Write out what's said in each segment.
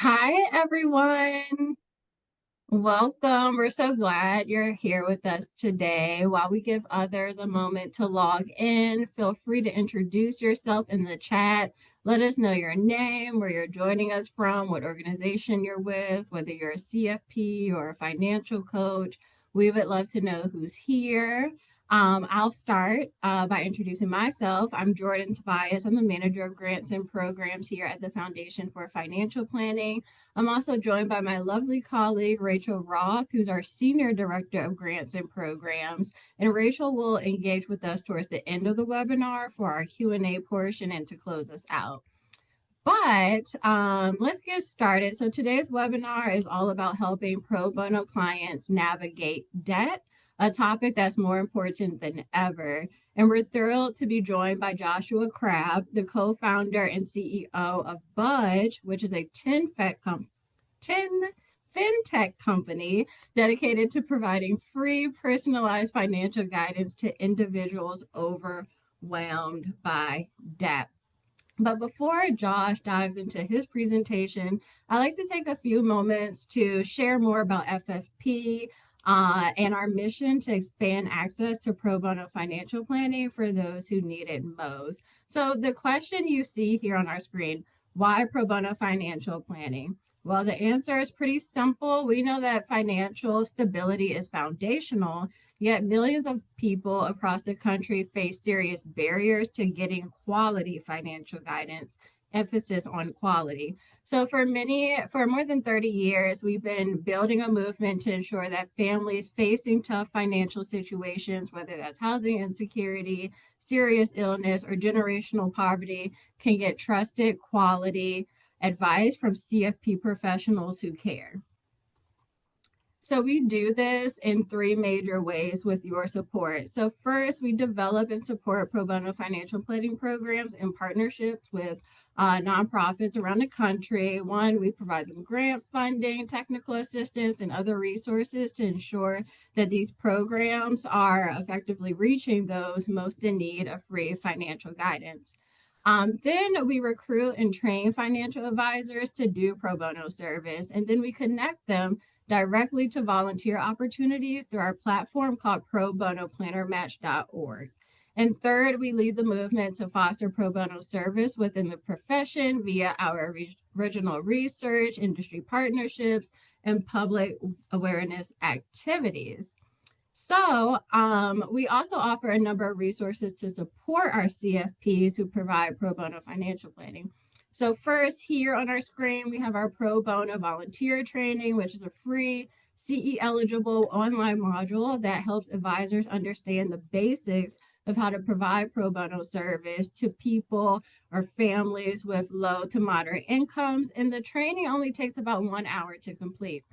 Hi, everyone. Welcome. We're so glad you're here with us today. While we give others a moment to log in, feel free to introduce yourself in the chat. Let us know your name, where you're joining us from, what organization you're with, whether you're a CFP or a financial coach. We would love to know who's here. I'll start by introducing myself. I'm Jordan Tobias. I'm the manager of grants and programs here at the Foundation for Financial Planning. I'm also joined by my lovely colleague, Rachel Roth, who's our Senior Director of Grants and Programs. And Rachel will engage with us towards the end of the webinar for our Q&A portion and to close us out. But let's get started. So today's webinar is all about helping pro bono clients navigate debt, a topic that's more important than ever. And we're thrilled to be joined by Joshua Crabbe, the co-founder and CEO of Budge, which is a 10 fintech company dedicated to providing free personalized financial guidance to individuals overwhelmed by debt. But before Josh dives into his presentation, I'd like to take a few moments to share more about FFP and our mission to expand access to pro bono financial planning for those who need it most. So the question you see here on our screen, why pro bono financial planning? Well, the answer is pretty simple. We know that financial stability is foundational, yet millions of people across the country face serious barriers to getting quality financial guidance, emphasis on quality. So for more than 30 years, we've been building a movement to ensure that families facing tough financial situations, whether that's housing insecurity, serious illness, or generational poverty, can get trusted quality advice from CFP professionals who care. So we do this in three major ways with your support. So first, we develop and support pro bono financial planning programs in partnerships with nonprofits around the country. One, we provide them grant funding, technical assistance, and other resources to ensure that these programs are effectively reaching those most in need of free financial guidance. Then we recruit and train financial advisors to do pro bono service, and then we connect them directly to volunteer opportunities through our platform called probonoplannermatch.org. And third, we lead the movement to foster pro bono service within the profession via our original research, industry partnerships, and public awareness activities. So we also offer a number of resources to support our CFPs who provide pro bono financial planning. So first, here on our screen, we have our pro bono volunteer training, which is a free CE-eligible online module that helps advisors understand the basics of how to provide pro bono service to people or families with low to moderate incomes. And the training only takes about 1 hour to complete.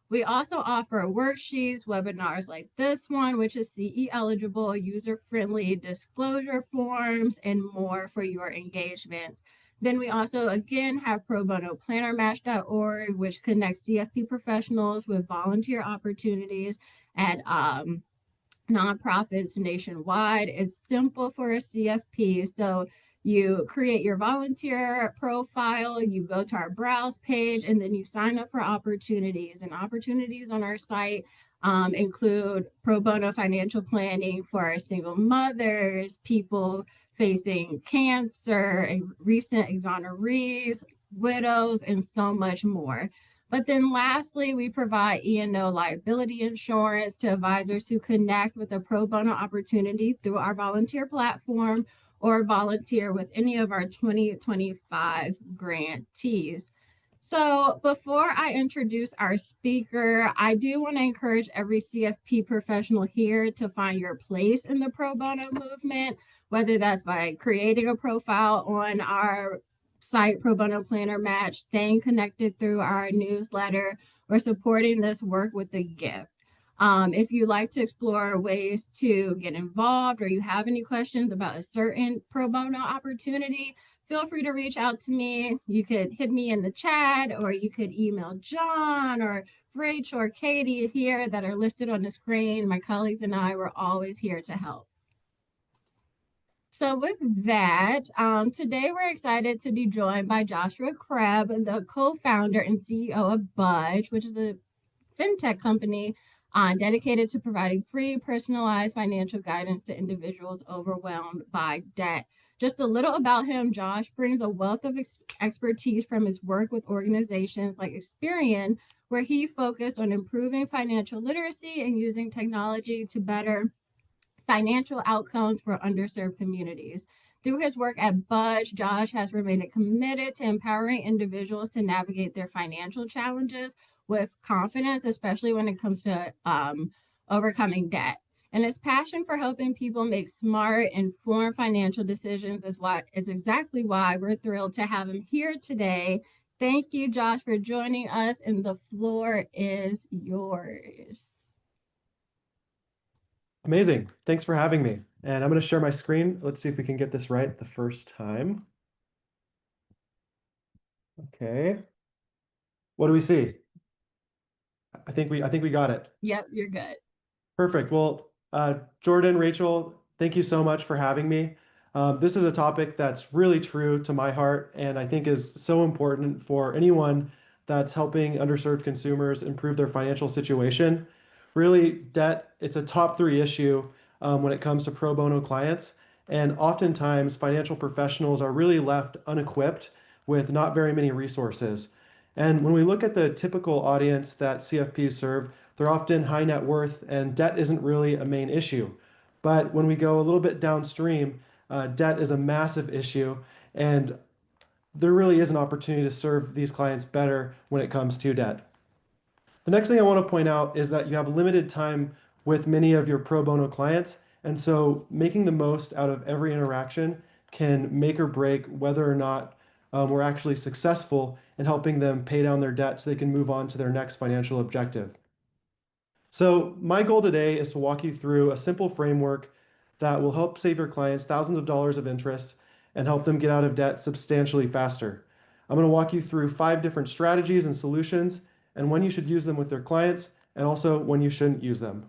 We also offer worksheets, webinars like this one, which is CE eligible, user-friendly disclosure forms, and more for your engagements. Then we also, again, have probonoplannermatch.org, which connects CFP professionals with volunteer opportunities at nonprofits nationwide. It's simple for a CFP. So you create your volunteer profile, you go to our browse page, and then you sign up for opportunities. And opportunities on our site include pro bono financial planning for single mothers, people facing cancer, recent exonerees, widows, and so much more. But then lastly, we provide E&O liability insurance to advisors who connect with a pro bono opportunity through our volunteer platform or volunteer with any of our 2025 grantees. So before I introduce our speaker, I do want to encourage every CFP professional here to find your place in the pro bono movement, whether that's by creating a profile on our site, Pro Bono Planner Match, staying connected through our newsletter, or supporting this work with a gift. If you'd like to explore ways to get involved or you have any questions about a certain pro bono opportunity, feel free to reach out to me. You could hit me in the chat, or you could email John or Rachel or Katie here that are listed on the screen. My colleagues and I were always here to help. So with that, today we're excited to be joined by Joshua Crabbe, the co-founder and CEO of Budge, which is a fintech company dedicated to providing free, personalized financial guidance to individuals overwhelmed by debt. Just a little about him. Josh brings a wealth of expertise from his work with organizations like Experian, where he focused on improving financial literacy and using technology to better financial outcomes for underserved communities. Through his work at Budge, Josh has remained committed to empowering individuals to navigate their financial challenges with confidence, especially when it comes to overcoming debt. And his passion for helping people make smart, informed financial decisions is exactly why we're thrilled to have him here today. Thank you, Josh, for joining us, and the floor is yours. Amazing. Thanks for having me. And I'm going to share my screen. Let's see if we can get this right the first time. Okay. What do we see? I think we got it. Yep, you're good. Perfect. Well, Jordan, Rachel, thank you so much for having me. This is a topic that's really true to my heart and I think is so important for anyone that's helping underserved consumers improve their financial situation. Really, debt, it's a top three issue when it comes to pro bono clients. And oftentimes, financial professionals are really left unequipped with not very many resources. And when we look at the typical audience that CFPs serve, they're often high net worth, and debt isn't really a main issue. But when we go a little bit downstream, debt is a massive issue, and there really is an opportunity to serve these clients better when it comes to debt. The next thing I want to point out is that you have limited time with many of your pro bono clients, and so making the most out of every interaction can make or break whether or not we're actually successful in helping them pay down their debt so they can move on to their next financial objective. So my goal today is to walk you through a simple framework that will help save your clients thousands of dollars of interest and help them get out of debt substantially faster. I'm going to walk you through 5 different strategies and solutions and when you should use them with their clients and also when you shouldn't use them.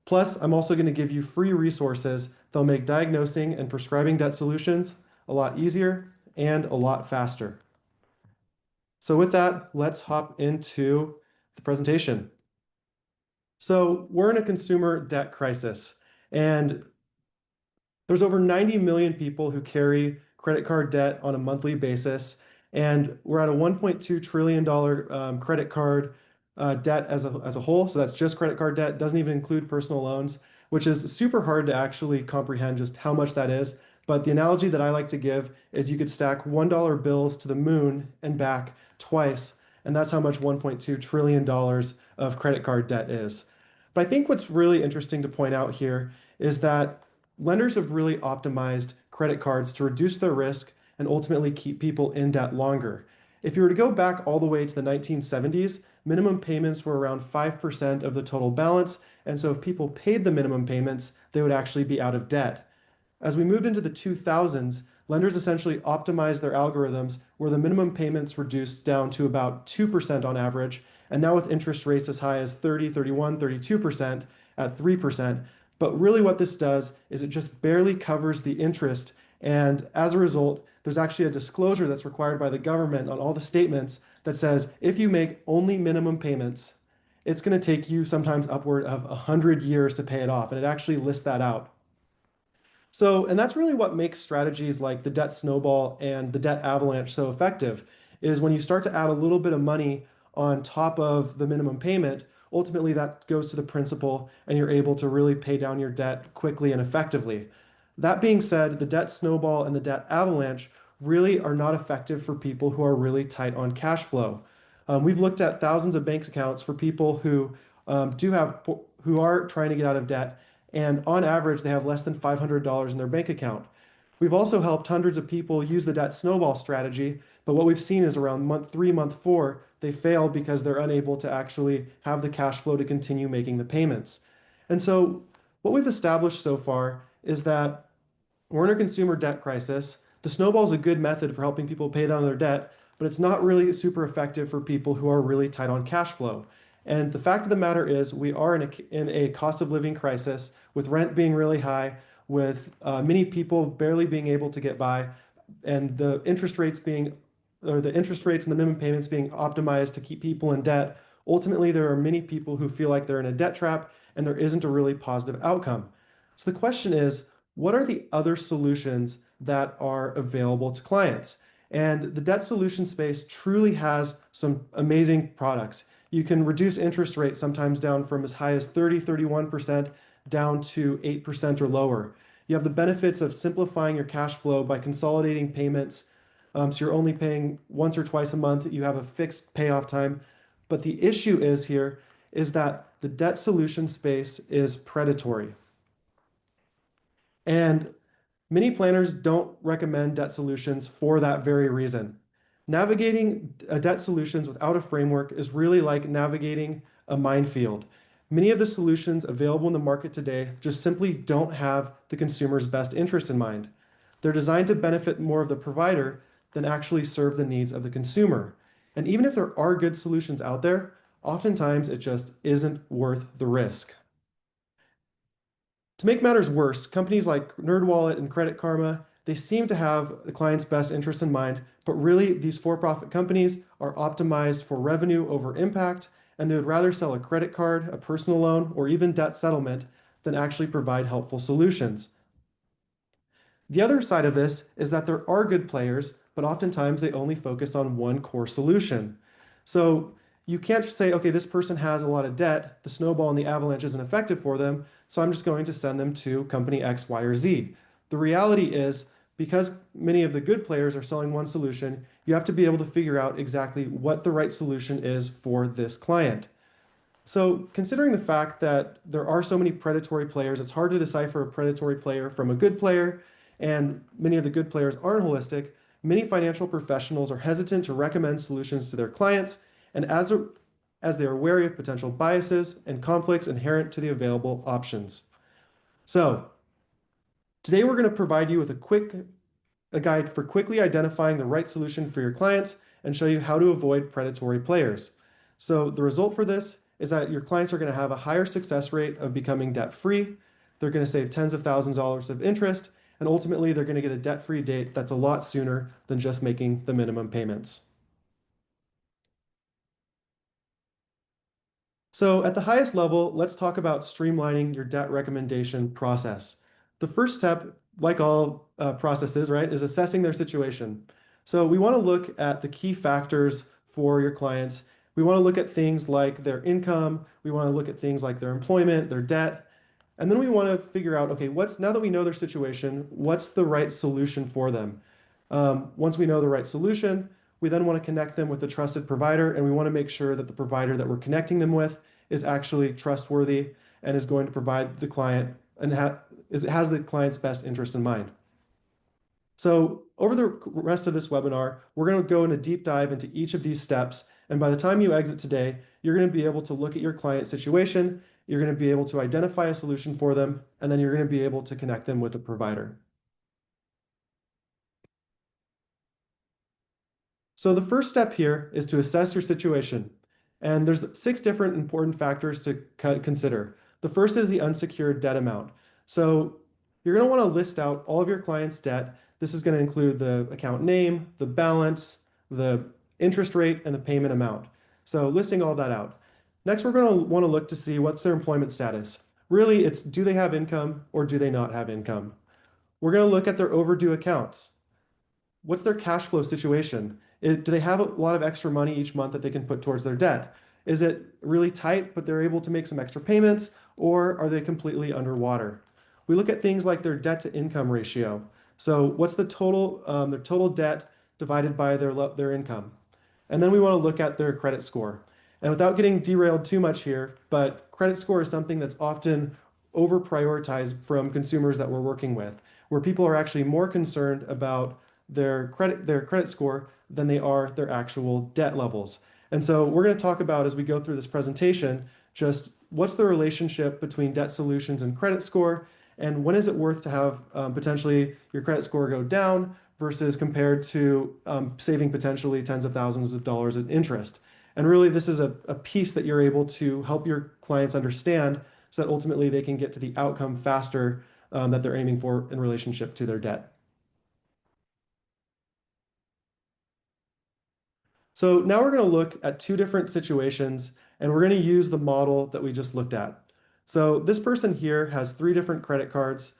Plus, I'm also going to give you free resources that'll make diagnosing and prescribing debt solutions a lot easier and a lot faster. So with that, let's hop into the presentation. So we're in a consumer debt crisis, and there's over 90 million people who carry credit card debt on a monthly basis, and we're at a $1.2 trillion credit card debt as a whole. So that's just credit card debt, doesn't even include personal loans, which is super hard to actually comprehend just how much that is. But the analogy that I like to give is you could stack $1 bills to the moon and back twice, and that's how much $1.2 trillion of credit card debt is. But I think what's really interesting to point out here is that lenders have really optimized credit cards to reduce their risk and ultimately keep people in debt longer. If you were to go back all the way to the 1970s, minimum payments were around 5% of the total balance, and so if people paid the minimum payments, they would actually be out of debt. As we moved into the 2000s, lenders essentially optimized their algorithms where the minimum payments reduced down to about 2% on average, and now with interest rates as high as 30, 31, 32% at 3%. But really what this does is it just barely covers the interest. And as a result, there's actually a disclosure that's required by the government on all the statements that says if you make only minimum payments, it's going to take you sometimes upward of 100 years to pay it off. And it actually lists that out. So, and that's really what makes strategies like the debt snowball and the debt avalanche so effective, is when you start to add a little bit of money on top of the minimum payment, ultimately that goes to the principal and you're able to really pay down your debt quickly and effectively. That being said, the debt snowball and the debt avalanche really are not effective for people who are really tight on cash flow. We've looked at thousands of bank accounts for people who who are trying to get out of debt, and on average, they have less than $500 in their bank account. We've also helped hundreds of people use the debt snowball strategy, but what we've seen is around month 3, month 4, they fail because they're unable to actually have the cash flow to continue making the payments. And so what we've established so far is that we're in a consumer debt crisis. The snowball is a good method for helping people pay down their debt, but it's not really super effective for people who are really tight on cash flow. And the fact of the matter is we are in a cost of living crisis with rent being really high. with many people barely being able to get by, and the interest rates being, or the interest rates and the minimum payments being optimized to keep people in debt. Ultimately, there are many people who feel like they're in a debt trap and there isn't a really positive outcome. So the question is, what are the other solutions that are available to clients? And the debt solution space truly has some amazing products. You can reduce interest rates sometimes down from as high as 30, 31% down to 8% or lower. You have the benefits of simplifying your cash flow by consolidating payments. So you're only paying once or twice a month. You have a fixed payoff time. But the issue is here is that the debt solution space is predatory. And many planners don't recommend debt solutions for that very reason. Navigating debt solutions without a framework is really like navigating a minefield. Many of the solutions available in the market today just simply don't have the consumer's best interest in mind. They're designed to benefit more of the provider than actually serve the needs of the consumer. And even if there are good solutions out there, oftentimes it just isn't worth the risk. To make matters worse, companies like NerdWallet and Credit Karma, they seem to have the client's best interest in mind, but really these for-profit companies are optimized for revenue over impact, and they would rather sell a credit card, a personal loan, or even debt settlement than actually provide helpful solutions. The other side of this is that there are good players, but oftentimes they only focus on one core solution. So you can't just say, okay, this person has a lot of debt, the snowball and the avalanche isn't effective for them, so I'm just going to send them to company X, Y, or Z. The reality is, because many of the good players are selling one solution, you have to be able to figure out exactly what the right solution is for this client. So, considering the fact that there are so many predatory players, it's hard to decipher a predatory player from a good player, and many of the good players aren't holistic. Many financial professionals are hesitant to recommend solutions to their clients, and as they are wary of potential biases and conflicts inherent to the available options. So, today we're going to provide you with a guide for quickly identifying the right solution for your clients and show you how to avoid predatory players. So the result for this is that your clients are going to have a higher success rate of becoming debt-free. They're going to save tens of thousands of dollars of interest, and ultimately they're going to get a debt-free date that's a lot sooner than just making the minimum payments. So at the highest level, let's talk about streamlining your debt recommendation process. The first step, like all processes, right, is assessing their situation. So we want to look at the key factors for your clients. We want to look at things like their income. We want to look at things like their employment, their debt. And then we want to figure out, okay, now that we know their situation, what's the right solution for them? Once we know the right solution, we then want to connect them with a trusted provider, and we want to make sure that the provider that we're connecting them with is actually trustworthy and is going to provide the client and has the client's best interest in mind. So over the rest of this webinar, we're going to go in a deep dive into each of these steps. And by the time you exit today, you're going to be able to look at your client situation, you're going to be able to identify a solution for them, and then you're going to be able to connect them with a provider. So the first step here is to assess your situation. And there's 6 different important factors to consider. The first is the unsecured debt amount. So you're going to want to list out all of your client's debt. This is going to include the account name, the balance, the interest rate, and the payment amount. So listing all that out. Next, we're going to want to look to see what's their employment status. Really, it's do they have income or do they not have income? We're going to look at their overdue accounts. What's their cash flow situation? Do they have a lot of extra money each month that they can put towards their debt? Is it really tight, but they're able to make some extra payments, or are they completely underwater? We look at things like their debt to income ratio. So what's their total debt divided by their income? And then we want to look at their credit score. And without getting derailed too much here, but credit score is something that's often over prioritized from consumers that we're working with, where people are actually more concerned about their credit score than they are their actual debt levels. And so we're going to talk about, as we go through this presentation, just what's the relationship between debt solutions and credit score, and when is it worth to have potentially your credit score go down versus compared to saving potentially tens of thousands of dollars in interest. And really, this is a piece that you're able to help your clients understand so that ultimately they can get to the outcome faster that they're aiming for in relationship to their debt. So now we're going to look at two different situations, and we're going to use the model that we just looked at. So this person here has three different credit cards,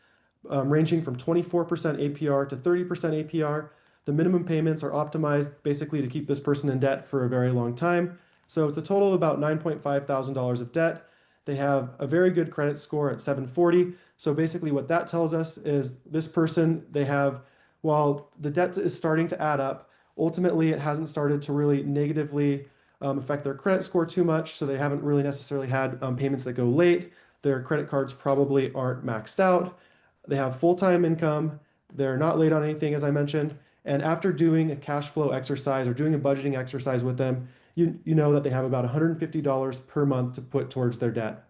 ranging from 24% APR to 30% APR. The minimum payments are optimized basically to keep this person in debt for a very long time. So it's a total of about $9.5 thousand of debt. They have a very good credit score at 740. So basically what that tells us is this person, they have, while the debt is starting to add up, ultimately it hasn't started to really negatively affect their credit score too much. So they haven't really necessarily had payments that go late. Their credit cards probably aren't maxed out. They have full-time income. They're not late on anything, as I mentioned. And after doing a cash flow exercise or doing a budgeting exercise with them, you know that they have about $150 per month to put towards their debt.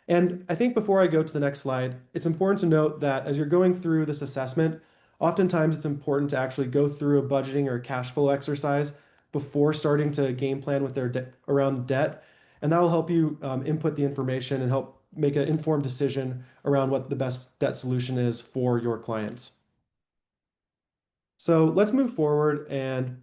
And I think before I go to the next slide, it's important to note that as you're going through this assessment, oftentimes it's important to actually go through a budgeting or a cash flow exercise before starting to game plan with their around debt. And that will help you input the information and help make an informed decision around what the best debt solution is for your clients. So let's move forward and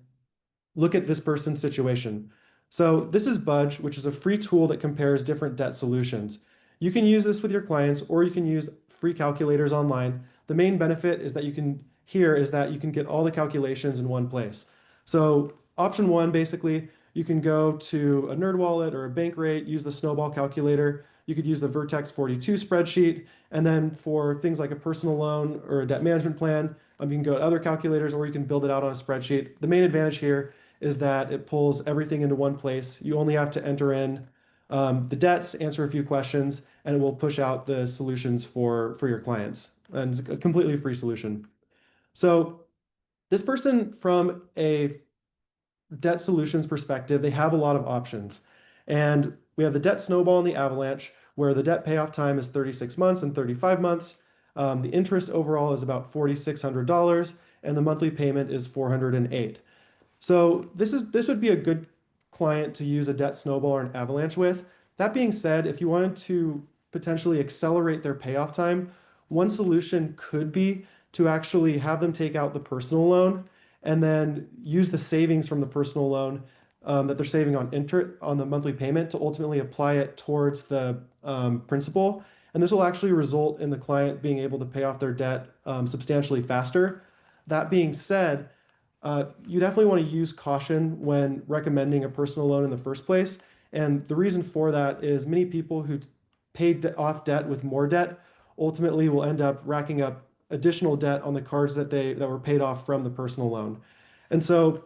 look at this person's situation. So this is Budge, which is a free tool that compares different debt solutions. You can use this with your clients, or you can use free calculators online. The main benefit is that you can get all the calculations in one place. So option one, basically, you can go to a NerdWallet or a Bankrate, use the snowball calculator. You could use the Vertex 42 spreadsheet. And then for things like a personal loan or a debt management plan, you can go to other calculators, or you can build it out on a spreadsheet. The main advantage here is that it pulls everything into one place. You only have to enter in the debts, answer a few questions, and it will push out the solutions for your clients. And it's a completely free solution. So this person, from a debt solutions perspective, they have a lot of options. And we have the debt snowball and the avalanche, where the debt payoff time is 36 months and 35 months. The interest overall is about $4,600, and the monthly payment is $408. So this would be a good client to use a debt snowball or an avalanche with. That being said, if you wanted to potentially accelerate their payoff time, one solution could be to actually have them take out the personal loan and then use the savings from the personal loan that they're saving on interest on the monthly payment to ultimately apply it towards the principal. And this will actually result in the client being able to pay off their debt substantially faster. That being said, you definitely want to use caution when recommending a personal loan in the first place. And the reason for that is many people who paid off debt with more debt ultimately will end up racking up additional debt on the cards that were paid off from the personal loan. And so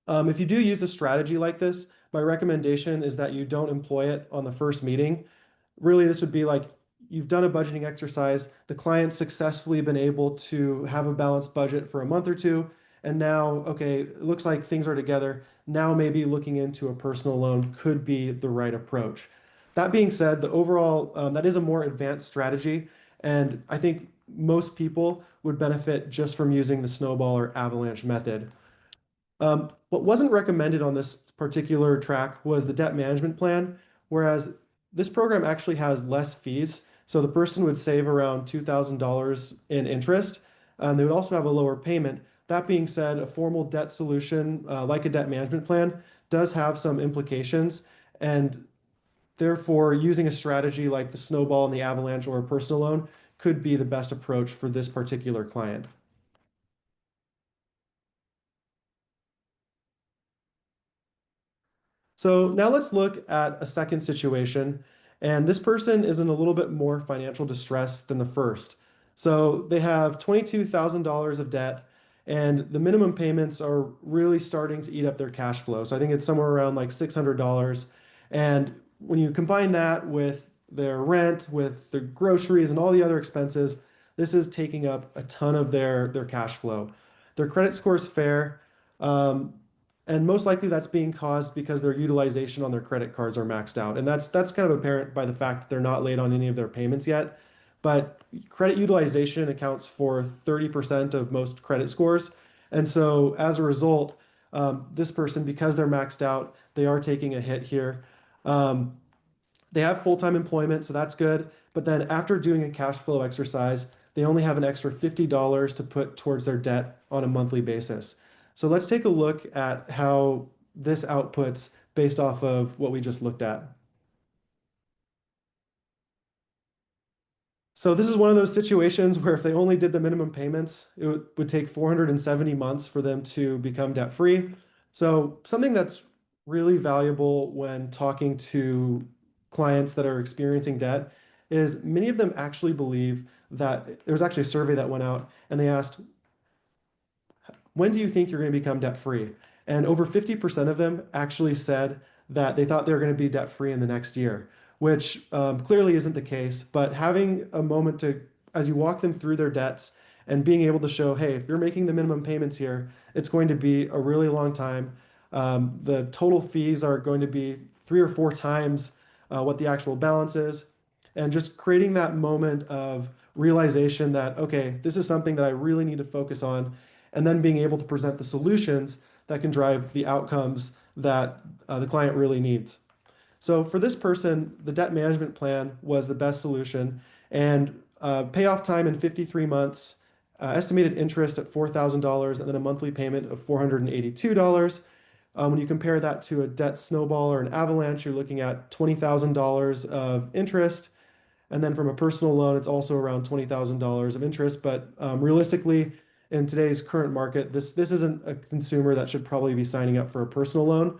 if you do use a strategy like this, my recommendation is that you don't employ it on the first meeting. Really, this would be like you've done a budgeting exercise, the client's successfully been able to have a balanced budget for a month or two, and now, okay, it looks like things are together. Now maybe looking into a personal loan could be the right approach. That being said, the overall, that is a more advanced strategy, and I think most people would benefit just from using the snowball or avalanche method. What wasn't recommended on this particular track was the debt management plan, whereas this program actually has less fees. So the person would save around $2,000 in interest. They would also have a lower payment. That being said, a formal debt solution, like a debt management plan, does have some implications. And therefore, using a strategy like the snowball and the avalanche or a personal loan could be the best approach for this particular client. So now let's look at a second situation. And this person is in a little bit more financial distress than the first. So they have $22,000 of debt, and the minimum payments are really starting to eat up their cash flow. So I think it's somewhere around like $600. And when you combine that with their rent, with the groceries and all the other expenses, this is taking up a ton of their cash flow. Their credit score is fair. And most likely that's being caused because their utilization on their credit cards are maxed out. And that's kind of apparent by the fact that they're not late on any of their payments yet. But credit utilization accounts for 30% of most credit scores. And so as a result, this person, because they're maxed out, they are taking a hit here. They have full-time employment, so that's good. But then after doing a cash flow exercise, they only have an extra $50 to put towards their debt on a monthly basis. So let's take a look at how this outputs based off of what we just looked at. So this is one of those situations where if they only did the minimum payments, it would take 470 months for them to become debt free. So something that's really valuable when talking to clients that are experiencing debt is many of them actually believe that there was actually a survey that went out and they asked, when do you think you're going to become debt free? And over 50% of them actually said that they thought they were going to be debt free in the next year, which clearly isn't the case. But having a moment to, as you walk them through their debts and being able to show, hey, if you're making the minimum payments here, it's going to be a really long time. The total fees are going to be 3 or 4 times what the actual balance is. And just creating that moment of realization that, okay, this is something that I really need to focus on, and then being able to present the solutions that can drive the outcomes that the client really needs. So for this person, the debt management plan was the best solution, and payoff time in 53 months, estimated interest at $4,000, and then a monthly payment of $482. When you compare that to a debt snowball or an avalanche, you're looking at $20,000 of interest. And then from a personal loan, it's also around $20,000 of interest. But realistically, in today's current market, this isn't a consumer that should probably be signing up for a personal loan.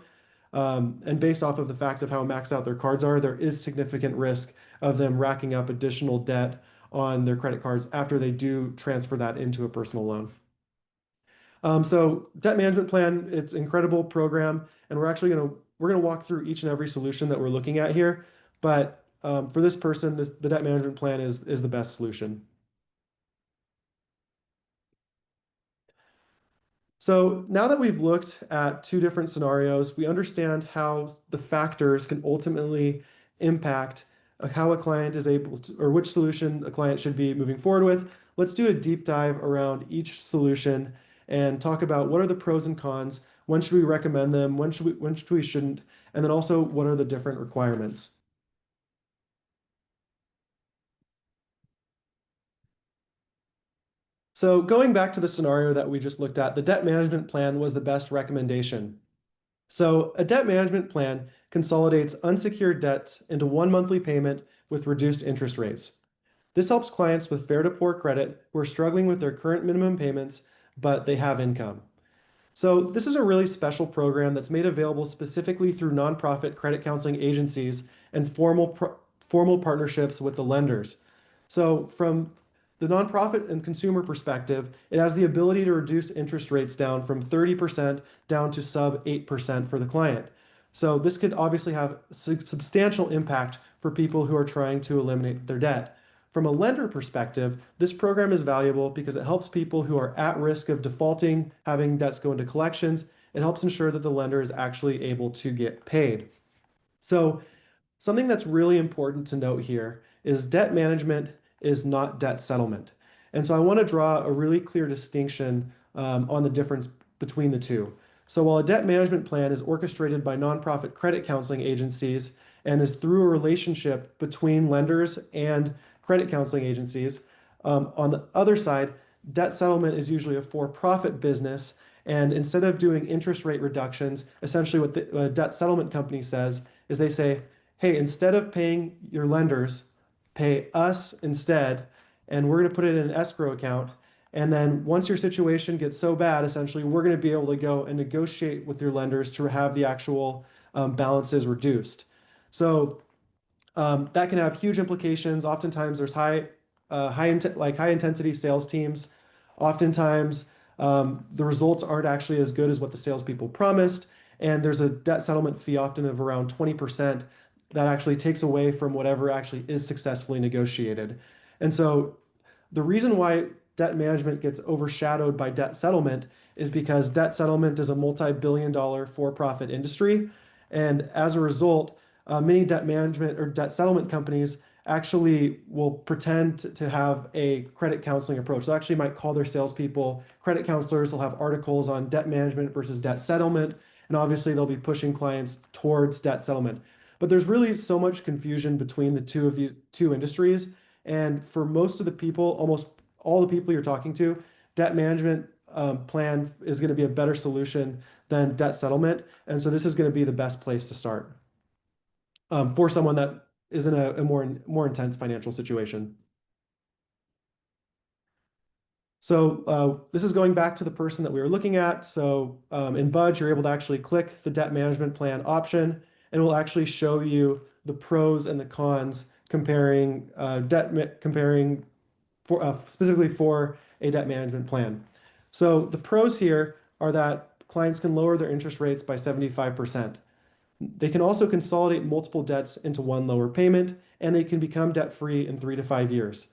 And based off of the fact of how maxed out their cards are, there is significant risk of them racking up additional debt on their credit cards after they do transfer that into a personal loan. So debt management plan, it's an incredible program, and we're gonna walk through each and every solution that we're looking at here. But for this person, the debt management plan is the best solution. So now that we've looked at two different scenarios, we understand how the factors can ultimately impact how a client is able to, or which solution a client should be moving forward with. Let's do a deep dive around each solution and talk about what are the pros and cons, when should we recommend them, when should we shouldn't, and then also what are the different requirements. So going back to the scenario that we just looked at, the debt management plan was the best recommendation. So a debt management plan consolidates unsecured debt into one monthly payment with reduced interest rates. This helps clients with fair to poor credit who are struggling with their current minimum payments, but they have income. So this is a really special program that's made available specifically through nonprofit credit counseling agencies and formal partnerships with the lenders. So from the nonprofit and consumer perspective, it has the ability to reduce interest rates down from 30% down to sub 8% for the client. So this could obviously have substantial impact for people who are trying to eliminate their debt. From a lender perspective, this program is valuable because it helps people who are at risk of defaulting, having debts go into collections. It helps ensure that the lender is actually able to get paid. So something that's really important to note here is debt management is not debt settlement. And so I want to draw a really clear distinction on the difference between the two. So while a debt management plan is orchestrated by nonprofit credit counseling agencies and is through a relationship between lenders and credit counseling agencies, on the other side, debt settlement is usually a for-profit business. And instead of doing interest rate reductions, essentially what the debt settlement company says is they say, hey, instead of paying your lenders, pay us instead, and we're going to put it in an escrow account. And then once your situation gets so bad, essentially, we're going to be able to go and negotiate with your lenders to have the actual balances reduced. So that can have huge implications. Oftentimes, there's high intensity sales teams. Oftentimes, the results aren't actually as good as what the salespeople promised, and there's a debt settlement fee often of around 20% that actually takes away from whatever actually is successfully negotiated. And so the reason why debt management gets overshadowed by debt settlement is because debt settlement is a multi-billion-dollar for-profit industry. And as a result, many debt management or debt settlement companies actually will pretend to have a credit counseling approach. They actually might call their salespeople credit counselors. They'll have articles on debt management versus debt settlement. And obviously, they'll be pushing clients towards debt settlement. But there's really so much confusion between the two of these two industries. And for most of the people, almost all the people you're talking to, debt management plan is going to be a better solution than debt settlement. And so this is going to be the best place to start for someone that is in a more intense financial situation. So this is going back to the person that we were looking at. So in Budge, you're able to actually click the debt management plan option, and it will actually show you the pros and the cons comparing comparing for specifically for a debt management plan. So the pros here are that clients can lower their interest rates by 75%. They can also consolidate multiple debts into one lower payment, and they can become debt-free in 3 to 5 years.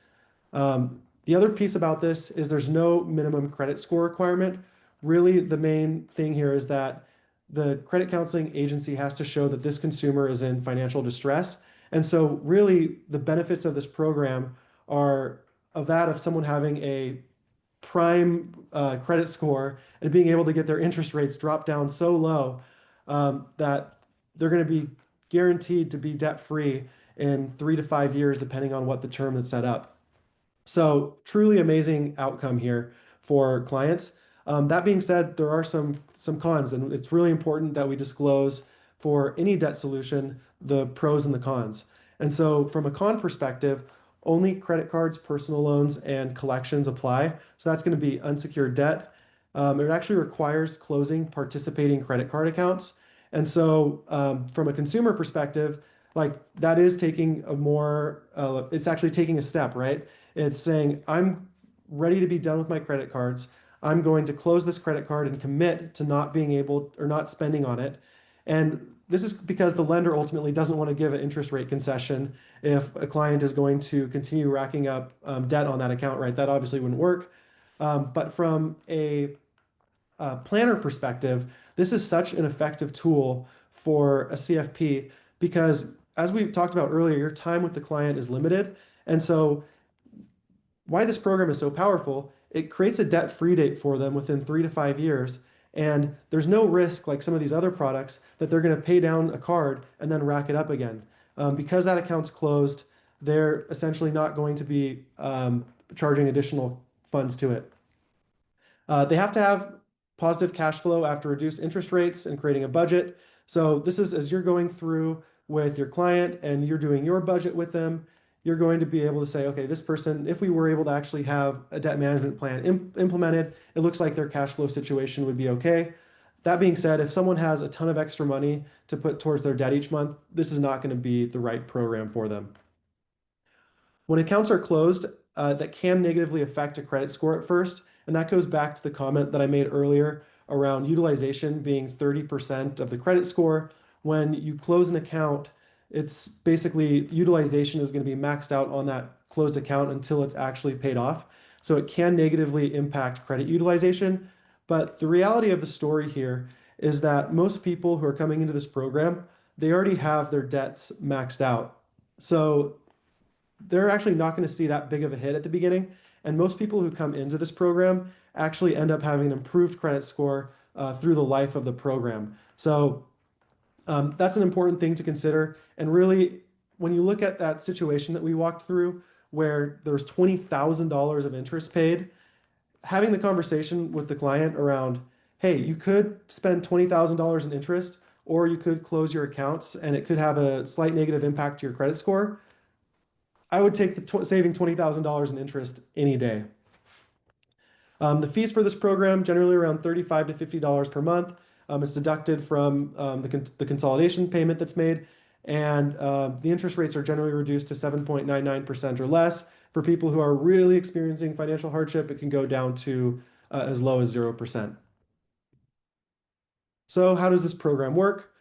The other piece about this is there's no minimum credit score requirement. Really, the main thing here is that the credit counseling agency has to show that this consumer is in financial distress. And so really the benefits of this program are of that of someone having a prime credit score and being able to get their interest rates dropped down so low that they're going to be guaranteed to be debt free in 3 to 5 years, depending on what the term that's set up. So truly amazing outcome here for clients. That being said, there are some cons, and it's really important that we disclose for any debt solution the pros and the cons. And so from a con perspective, only credit cards, personal loans, and collections apply. So that's going to be unsecured debt. It actually requires closing participating credit card accounts. And so from a consumer perspective, like that is taking a more, it's actually taking a step, right? It's saying, I'm ready to be done with my credit cards. I'm going to close this credit card and commit to not being able or not spending on it. And this is because the lender ultimately doesn't want to give an interest rate concession if a client is going to continue racking up debt on that account, right? That obviously wouldn't work. But from a planner perspective, this is such an effective tool for a CFP because, as we talked about earlier, your time with the client is limited. And so why this program is so powerful, it creates a debt-free date for them within 3 to 5 years. And there's no risk, like some of these other products, that they're going to pay down a card and then rack it up again. Because that account's closed, they're essentially not going to be charging additional funds to it. They have to have positive cash flow after reduced interest rates and creating a budget. So this is as you're going through with your client and you're doing your budget with them, you're going to be able to say, okay, this person, if we were able to actually have a debt management plan implemented, it looks like their cash flow situation would be okay. That being said, if someone has a ton of extra money to put towards their debt each month, this is not going to be the right program for them. When accounts are closed, that can negatively affect a credit score at first. And that goes back to the comment that I made earlier around utilization being 30% of the credit score. When you close an account, it's basically utilization is going to be maxed out on that closed account until it's actually paid off. So it can negatively impact credit utilization. But the reality of the story here is that most people who are coming into this program, they already have their debts maxed out. So they're actually not going to see that big of a hit at the beginning. And most people who come into this program actually end up having an improved credit score through the life of the program. So that's an important thing to consider. And really, when you look at that situation that we walked through, where there's $20,000 of interest paid, having the conversation with the client around, hey, you could spend $20,000 in interest, or you could close your accounts and it could have a slight negative impact to your credit score. I would take the saving $20,000 in interest any day. The fees for this program generally around $35 to $50 per month. It's deducted from the consolidation payment that's made, and the interest rates are generally reduced to 7.99% or less. For people who are really experiencing financial hardship, it can go down to as low as 0%. So how does this program work?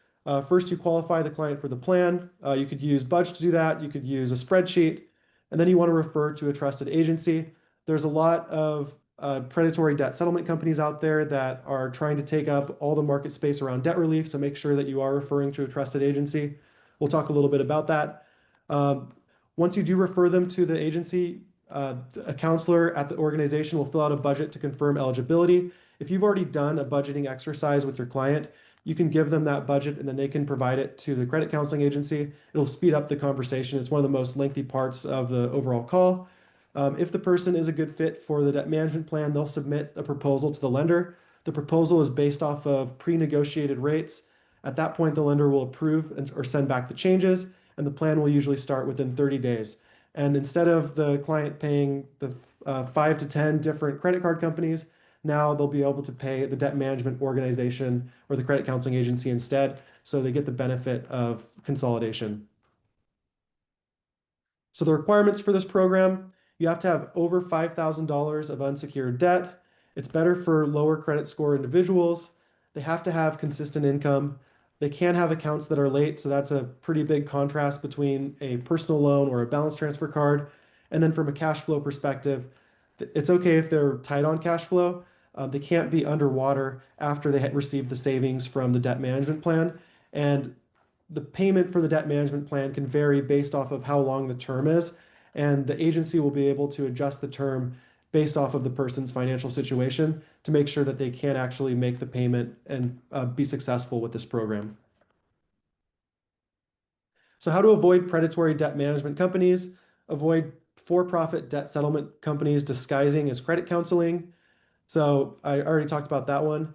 First, you qualify the client for the plan. You could use Budge to do that. You could use a spreadsheet. And then you want to refer to a trusted agency. There's a lot of predatory debt settlement companies out there that are trying to take up all the market space around debt relief. So make sure that you are referring to a trusted agency. We'll talk a little bit about that. Once you do refer them to the agency, a counselor at the organization will fill out a budget to confirm eligibility. If you've already done a budgeting exercise with your client, You can give them that budget and then they can provide it to the credit counseling agency. It'll speed up the conversation. It's one of the most lengthy parts of the overall call. If the person is a good fit for the debt management plan, they'll submit a proposal to the lender. The proposal is based off of pre-negotiated rates. At that point, the lender will approve or send back the changes, and the plan will usually start within 30 days. And instead of the client paying the 5 to 10 different credit card companies, now they'll be able to pay the debt management organization or the credit counseling agency instead, so they get the benefit of consolidation. So the requirements for this program, you have to have over $5,000 of unsecured debt. It's better for lower credit score individuals. They have to have consistent income. They can have accounts that are late, so that's a pretty big contrast between a personal loan or a balance transfer card. And then from a cash flow perspective, it's okay if they're tight on cash flow. They can't be underwater after they receive the savings from the debt management plan. And the payment for the debt management plan can vary based off of how long the term is, and the agency will be able to adjust the term based off of the person's financial situation to make sure that they can actually make the payment and be successful with this program. So how to avoid predatory debt management companies, avoid for-profit debt settlement companies disguising as credit counseling. So I already talked about that one.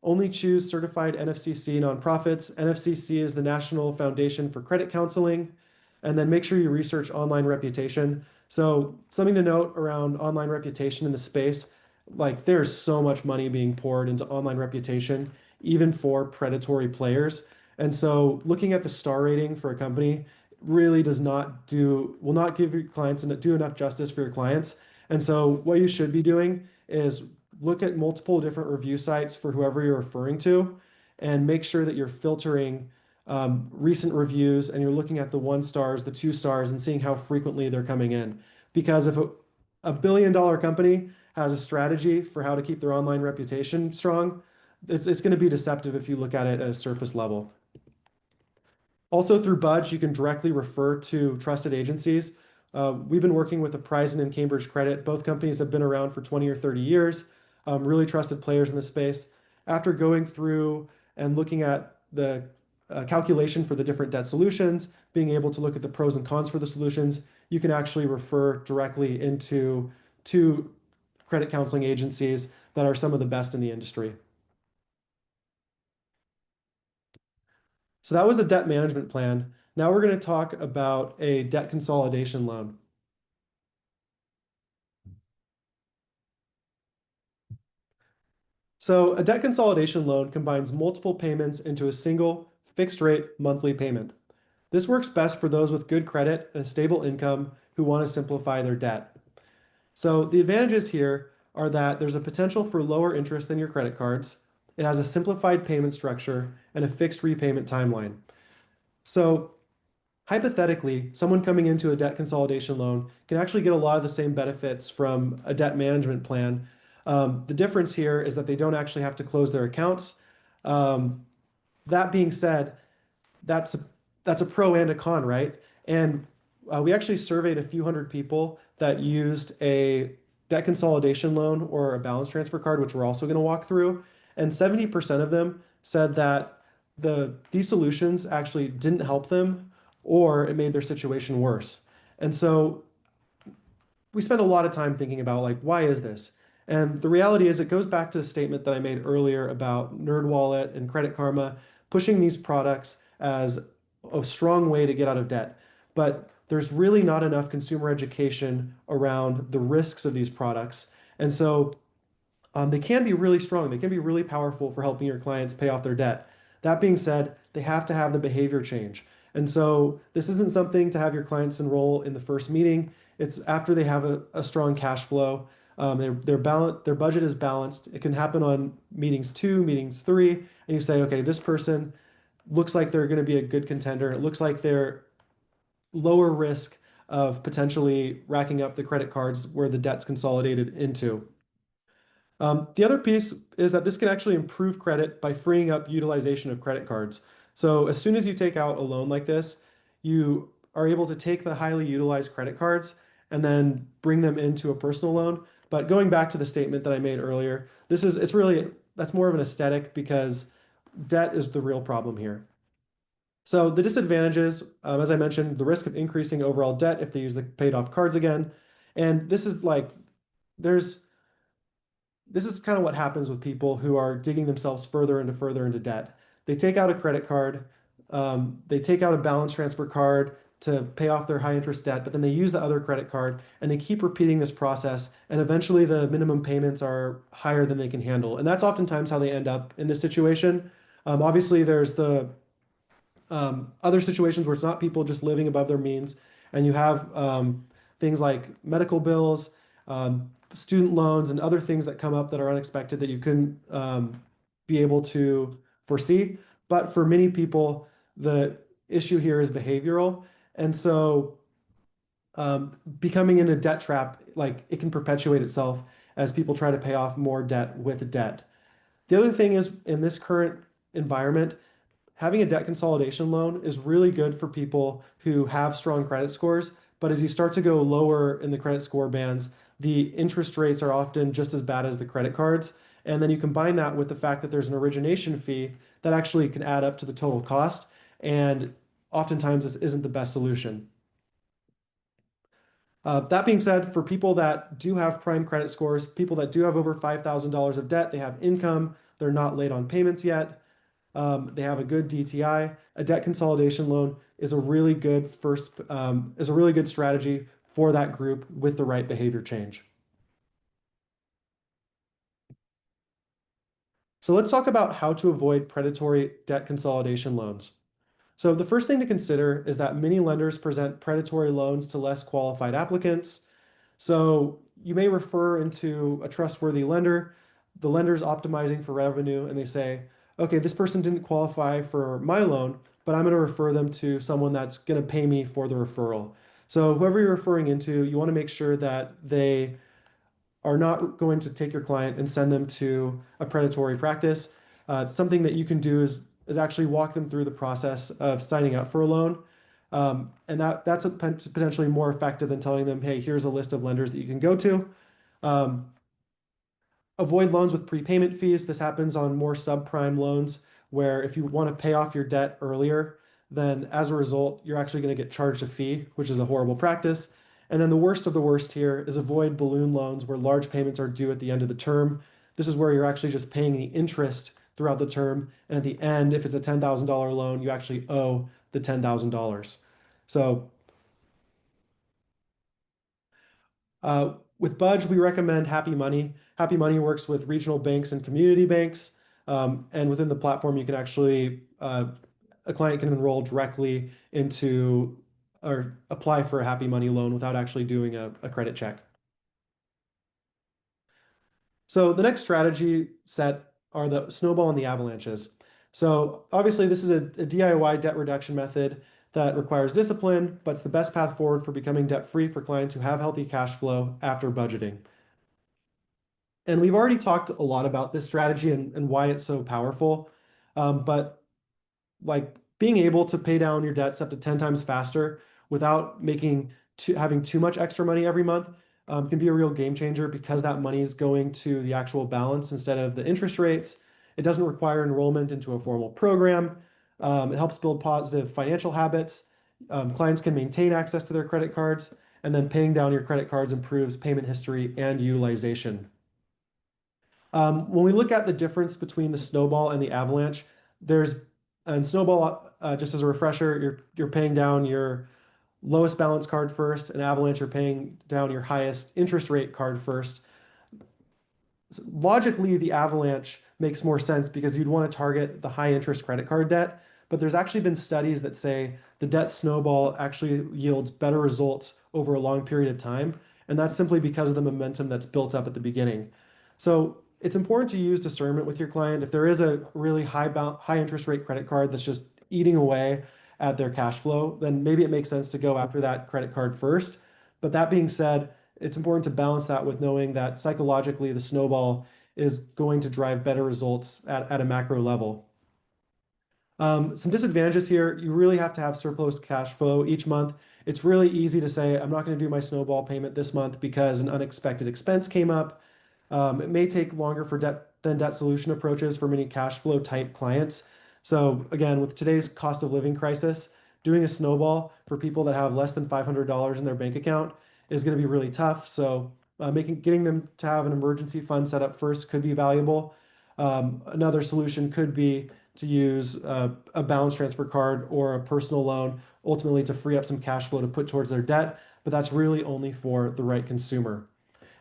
Only choose certified NFCC nonprofits. NFCC is the National Foundation for Credit Counseling. And then make sure you research online reputation. So something to note around online reputation in the space, like there's so much money being poured into online reputation, even for predatory players. And so looking at the star rating for a company really will not give your clients and do enough justice for your clients. And so what you should be doing is look at multiple different review sites for whoever you're referring to and make sure that you're filtering recent reviews and you're looking at the 1 stars, the 2 stars, and seeing how frequently they're coming in. Because if a billion-dollar company has a strategy for how to keep their online reputation strong, it's going to be deceptive if you look at it at a surface level. Also through Budge, you can directly refer to trusted agencies. We've been working with Apprising and Cambridge Credit. Both companies have been around for 20 or 30 years, really trusted players in the space. After going through and looking at the calculation for the different debt solutions, being able to look at the pros and cons for the solutions, you can actually refer directly into two credit counseling agencies that are some of the best in the industry. So that was a debt management plan. Now we're going to talk about a debt consolidation loan. So a debt consolidation loan combines multiple payments into a single fixed rate monthly payment. This works best for those with good credit and a stable income who want to simplify their debt. So the advantages here are that there's a potential for lower interest than your credit cards. It has a simplified payment structure and a fixed repayment timeline. So hypothetically, someone coming into a debt consolidation loan can actually get a lot of the same benefits from a debt management plan. The difference here is that they don't actually have to close their accounts. That being said, that's a, that's a pro and a con, right? And we actually surveyed a few hundred people that used a debt consolidation loan or a balance transfer card, which we're also going to walk through. And 70% of them said that these solutions actually didn't help them or it made their situation worse. And so we spend a lot of time thinking about like, why is this? And the reality is it goes back to the statement that I made earlier about NerdWallet and Credit Karma pushing these products as a strong way to get out of debt. But there's really not enough consumer education around the risks of these products. And so they can be really strong. They can be really powerful for helping your clients pay off their debt. That being said, they have to have the behavior change. And so this isn't something to have your clients enroll in the first meeting. It's after they have a strong cash flow. Their budget is balanced. It can happen on meetings 2, meetings 3, and you say, okay, this person looks like they're going to be a good contender. It looks like they're lower risk of potentially racking up the credit cards where the debt's consolidated into. The other piece is that this can actually improve credit by freeing up utilization of credit cards. So as soon as you take out a loan like this, you are able to take the highly utilized credit cards and then bring them into a personal loan. But going back to the statement that I made earlier, that's more of an aesthetic because debt is the real problem here. So the disadvantages, as I mentioned, the risk of increasing overall debt if they use the paid off cards again. And this is like, there's, this is kind of what happens with people who are digging themselves further into debt. They take out a credit card, they take out a balance transfer card to pay off their high interest debt, but then they use the other credit card and they keep repeating this process. And eventually the minimum payments are higher than they can handle. And that's oftentimes how they end up in this situation. Obviously, there's the other situations where it's not people just living above their means, and you have things like medical bills, student loans, and other things that come up that are unexpected that you couldn't be able to foresee. But for many people, the issue here is behavioral. And so becoming in a debt trap, like it can perpetuate itself as people try to pay off more debt with debt. The other thing is in this current environment, having a debt consolidation loan is really good for people who have strong credit scores. But as you start to go lower in the credit score bands, the interest rates are often just as bad as the credit cards. And then you combine that with the fact that there's an origination fee that actually can add up to the total cost. And oftentimes this isn't the best solution. That being said, for people that do have prime credit scores, people that do have over $5,000 of debt, they have income, they're not late on payments yet, they have a good DTI. A debt consolidation loan is a really good is a really good strategy for that group with the right behavior change. So let's talk about how to avoid predatory debt consolidation loans. So the first thing to consider is that many lenders present predatory loans to less qualified applicants. So you may refer into a trustworthy lender. The lender's optimizing for revenue, and they say, okay, this person didn't qualify for my loan, but I'm going to refer them to someone that's going to pay me for the referral. So whoever you're referring into, you want to make sure that they are not going to take your client and send them to a predatory practice. Something that you can do is actually walk them through the process of signing up for a loan. And that's potentially more effective than telling them, hey, here's a list of lenders that you can go to. Avoid loans with prepayment fees. This happens on more subprime loans where if you want to pay off your debt earlier, then as a result, you're actually going to get charged a fee, which is a horrible practice. And then the worst of the worst here is avoid balloon loans where large payments are due at the end of the term. This is where you're actually just paying the interest throughout the term. And at the end, if it's a $10,000 loan, you actually owe the $10,000. So with Budge, we recommend Happy Money. Happy Money works with regional banks and community banks. And within the platform, you can actually, a client can enroll directly into or apply for a Happy Money loan without actually doing a credit check. So the next strategy set are the snowball and the avalanches. So obviously this is a DIY debt reduction method that requires discipline, but it's the best path forward for becoming debt-free for clients who have healthy cash flow after budgeting. And we've already talked a lot about this strategy and why it's so powerful. But like being able to pay down your debts up to 10 times faster without having too much extra money every month can be a real game changer because that money is going to the actual balance instead of the interest rates. It doesn't require enrollment into a formal program. It helps build positive financial habits. Clients can maintain access to their credit cards, and then paying down your credit cards improves payment history and utilization. When we look at the difference between the snowball and the avalanche, and snowball, just as a refresher, you're paying down your lowest balance card first, and avalanche, you're paying down your highest interest rate card first. So logically, the avalanche makes more sense because you'd want to target the high interest credit card debt. But there's actually been studies that say the debt snowball actually yields better results over a long period of time. And that's simply because of the momentum that's built up at the beginning. So it's important to use discernment with your client. If there is a really high interest rate credit card that's just eating away at their cash flow, then maybe it makes sense to go after that credit card first. But that being said, it's important to balance that with knowing that psychologically the snowball is going to drive better results at a macro level. Some disadvantages here, you really have to have surplus cash flow each month. It's really easy to say, I'm not going to do my snowball payment this month because an unexpected expense came up. It may take longer for debt than debt solution approaches for many cash flow type clients. So again, with today's cost of living crisis, doing a snowball for people that have less than $500 in their bank account is going to be really tough. So getting them to have an emergency fund set up first could be valuable. Another solution could be to use a balance transfer card or a personal loan, ultimately to free up some cash flow to put towards their debt, but that's really only for the right consumer.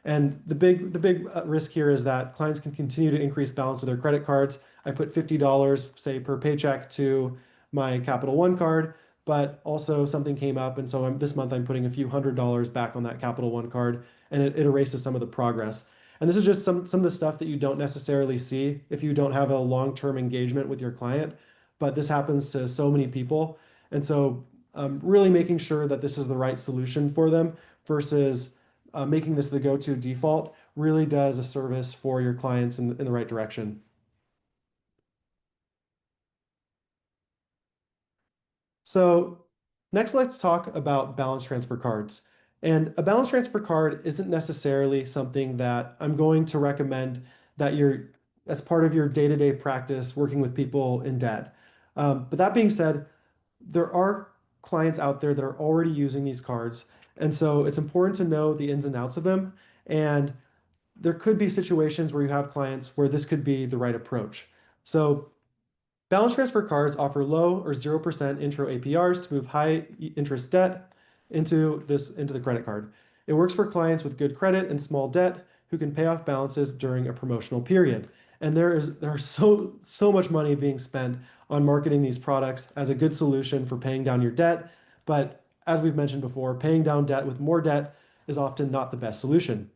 And the big risk here is that clients can continue to increase balance of their credit cards. I put $50, say, per paycheck to my Capital One card, but also something came up, and so this month I'm putting a few $100s back on that Capital One card, and it erases some of the progress. And this is just some of the stuff that you don't necessarily see if you don't have a long-term engagement with your client, but this happens to so many people. And so really making sure that this is the right solution for them versus making this the go-to default really does a service for your clients in the right direction. So next, let's talk about balance transfer cards. And a balance transfer card isn't necessarily something that I'm going to recommend that you're as part of your day-to-day practice working with people in debt. But that being said, there are clients out there that are already using these cards. And so it's important to know the ins and outs of them. And there could be situations where you have clients where this could be the right approach. So balance transfer cards offer low or 0% intro APRs to move high interest debt into the credit card. It works for clients with good credit and small debt who can pay off balances during a promotional period. And there's so much money being spent on marketing these products as a good solution for paying down your debt. But as we've mentioned before, paying down debt with more debt is often not the best solution.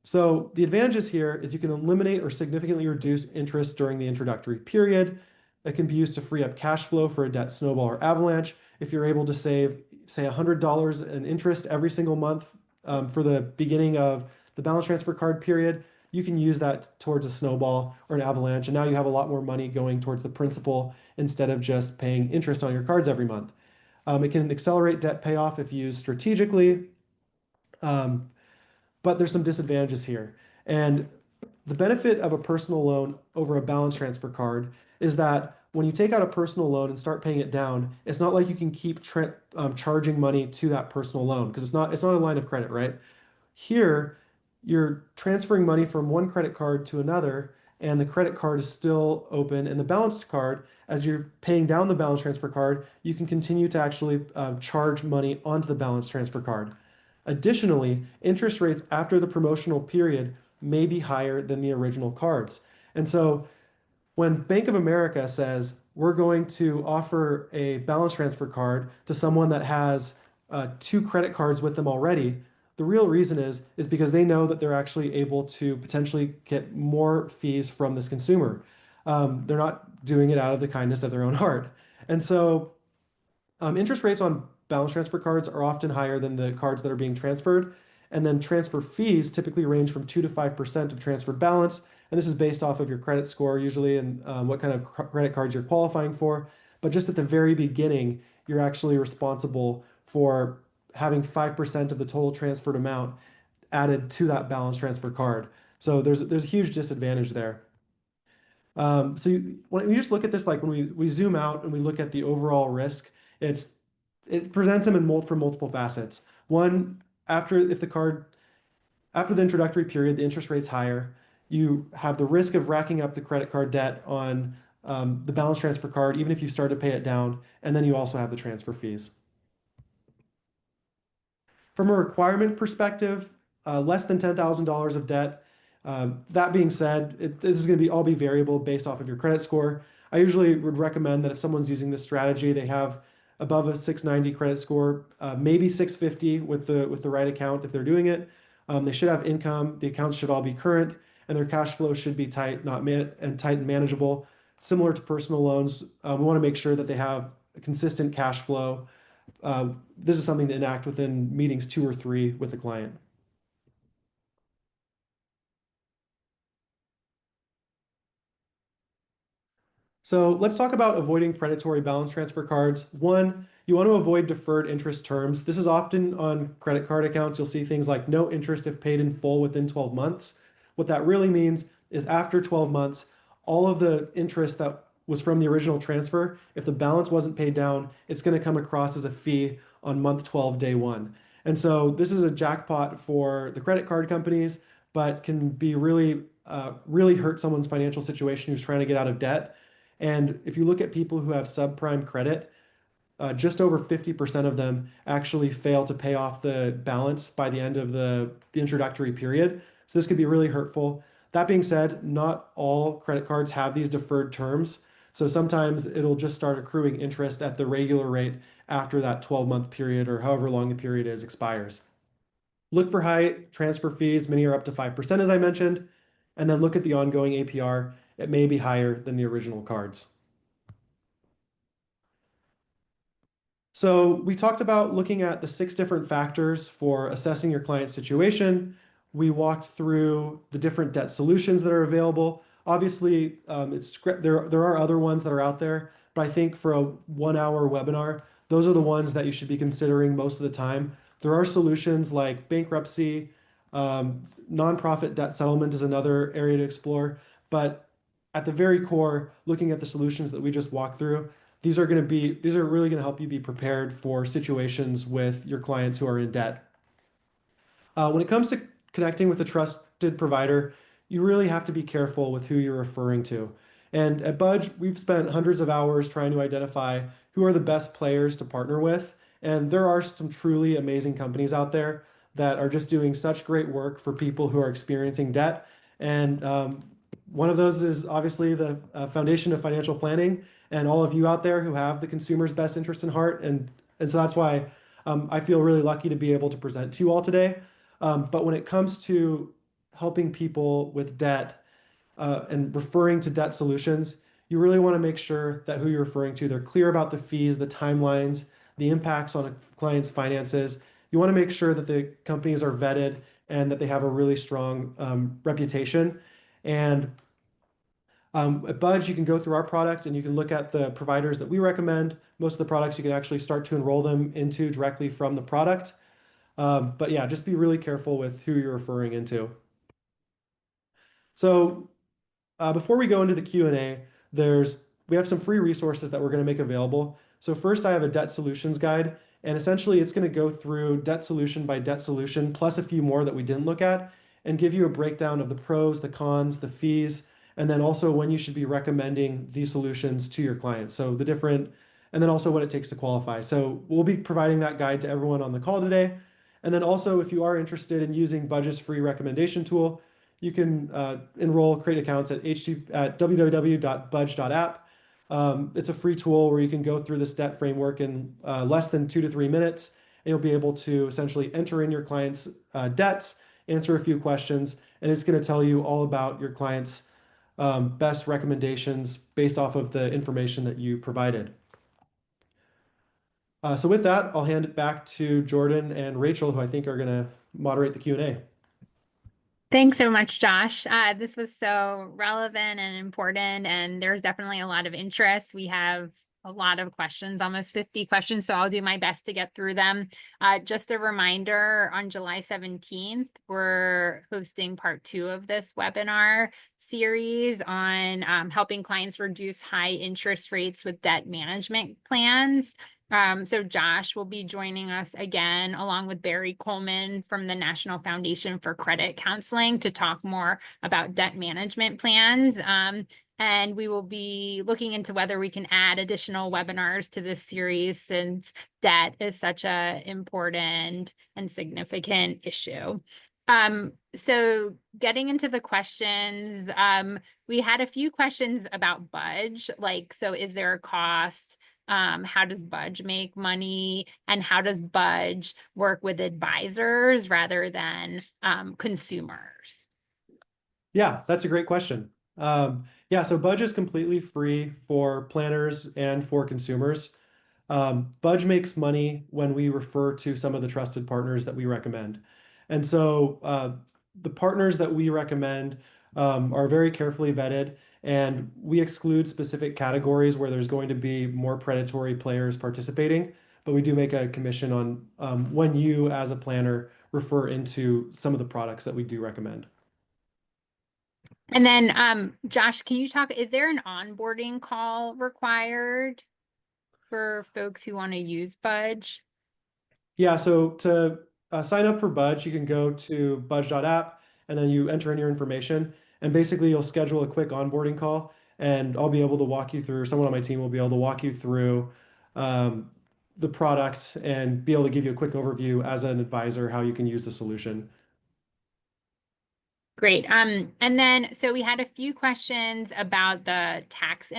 So the advantages here is you can eliminate or significantly reduce interest during the introductory period. It can be used to free up cash flow for a debt snowball or avalanche. If you're able to save, say, $100 in interest every single month for the beginning of the balance transfer card period, you can use that towards a snowball or an avalanche. And now you have a lot more money going towards the principal instead of just paying interest on your cards every month. It can accelerate debt payoff if used strategically. But there's some disadvantages here. And the benefit of a personal loan over a balance transfer card is that when you take out a personal loan and start paying it down, it's not like you can keep charging money to that personal loan because it's not a line of credit, right? Here, you're transferring money from one credit card to another, and the credit card is still open. And the balanced card, as you're paying down the balance transfer card, you can continue to actually charge money onto the balance transfer card. Additionally, interest rates after the promotional period may be higher than the original cards. And so when Bank of America says we're going to offer a balance transfer card to someone that has two credit cards with them already, the real reason is because they know that they're actually able to potentially get more fees from this consumer. They're not doing it out of the kindness of their own heart. And so interest rates on balance transfer cards are often higher than the cards that are being transferred. And then transfer fees typically range from 2 to 5% of transfer balance. And this is based off of your credit score usually and what kind of credit cards you're qualifying for. But just at the very beginning, you're actually responsible for having 5% of the total transferred amount added to that balance transfer card. So there's a huge disadvantage there. When you just look at this, like when we zoom out and we look at the overall risk, it presents them from multiple facets. One, after the introductory period, the interest rate's higher. You have the risk of racking up the credit card debt on the balance transfer card, even if you start to pay it down, and then you also have the transfer fees. From a requirement perspective, less than $10,000 of debt. That being said, this is going to all be variable based off of your credit score. I usually would recommend that if someone's using this strategy, they have above a 690 credit score, maybe 650 with the right account if they're doing it. They should have income. The accounts should all be current, and their cash flow should be tight, tight and manageable. Similar to personal loans, we want to make sure that they have a consistent cash flow. This is something to enact within meetings 2 or 3 with the client. So let's talk about avoiding predatory balance transfer cards. One, you want to avoid deferred interest terms. This is often on credit card accounts. You'll see things like no interest if paid in full within 12 months. What that really means is after 12 months, all of the interest that was from the original transfer, if the balance wasn't paid down, it's going to come across as a fee on month 12, day one. And so this is a jackpot for the credit card companies, but can be really hurt someone's financial situation who's trying to get out of debt. And if you look at people who have subprime credit, just over 50% of them actually fail to pay off the balance by the end of the introductory period. So this could be really hurtful. That being said, not all credit cards have these deferred terms. So sometimes it'll just start accruing interest at the regular rate after that 12-month period or however long the period is expires. Look for high transfer fees. Many are up to 5%, as I mentioned. And then look at the ongoing APR. It may be higher than the original cards. So we talked about looking at the 6 different factors for assessing your client's situation. We walked through the different debt solutions that are available. Obviously, there are other ones that are out there, but I think for a 1 hour webinar, those are the ones that you should be considering most of the time. There are solutions like bankruptcy, nonprofit debt settlement is another area to explore. But at the very core, looking at the solutions that we just walked through, these are really going to help you be prepared for situations with your clients who are in debt. When it comes to connecting with a trusted provider, you really have to be careful with who you're referring to. And at Budge, we've spent hundreds of hours trying to identify who are the best players to partner with. And there are some truly amazing companies out there that are just doing such great work for people who are experiencing debt. And one of those is obviously the Foundation of Financial Planning and all of you out there who have the consumer's best interest in heart. And so that's why I feel really lucky to be able to present to you all today. But when it comes to helping people with debt and referring to debt solutions, you really want to make sure that who you're referring to, they're clear about the fees, the timelines, the impacts on a client's finances. You want to make sure that the companies are vetted and that they have a really strong reputation. And at Budge, you can go through our product and you can look at the providers that we recommend. Most of the products you can actually start to enroll them into directly from the product. But yeah, just be really careful with who you're referring into. So before we go into the Q&A, we have some free resources that we're going to make available. So first, I have a debt solutions guide, and essentially it's going to go through debt solution by debt solution, plus a few more that we didn't look at, and give you a breakdown of the pros, the cons, the fees, and then also when you should be recommending these solutions to your clients. So and then also what it takes to qualify. So we'll be providing that guide to everyone on the call today. And then also, if you are interested in using Budge's free recommendation tool, you can create accounts at www.budge.app. It's a free tool where you can go through this debt framework in less than 2 to 3 minutes. And you'll be able to essentially enter in your client's debts, answer a few questions, and it's going to tell you all about your client's best recommendations based off of the information that you provided. So with that, I'll hand it back to Jordan and Rachel, who I think are going to moderate the Q&A. Thanks so much, Josh. This was so relevant and important, and there's definitely a lot of interest. We have a lot of questions, almost 50 questions, so I'll do my best to get through them. Just a reminder, on July 17th, we're hosting part 2 of this webinar series on helping clients reduce high interest rates with debt management plans. So Josh will be joining us again, along with Barry Coleman from the National Foundation for Credit Counseling, to talk more about debt management plans. And we will be looking into whether we can add additional webinars to this series, since debt is such an important and significant issue. So getting into the questions, we had a few questions about Budge, like, so is there a cost? How does Budge make money? And how does Budge work with advisors rather than consumers? Yeah, that's a great question. Yeah, so Budge is completely free for planners and for consumers. Budge makes money when we refer to some of the trusted partners that we recommend. And so the partners that we recommend are very carefully vetted, and we exclude specific categories where there's going to be more predatory players participating, but we do make a commission on when you, as a planner, refer into some of the products that we do recommend. And then, Josh, can you talk, is there an onboarding call required for folks who want to use Budge? Yeah, so to sign up for Budge, you can go to budge.app and then you enter in your information. And basically, you'll schedule a quick onboarding call, and I'll be able to walk you through, someone on my team will be able to walk you through um, the product and be able to give you a quick overview as an advisor how you can use the solution. Great. And then so we had a few questions about the tax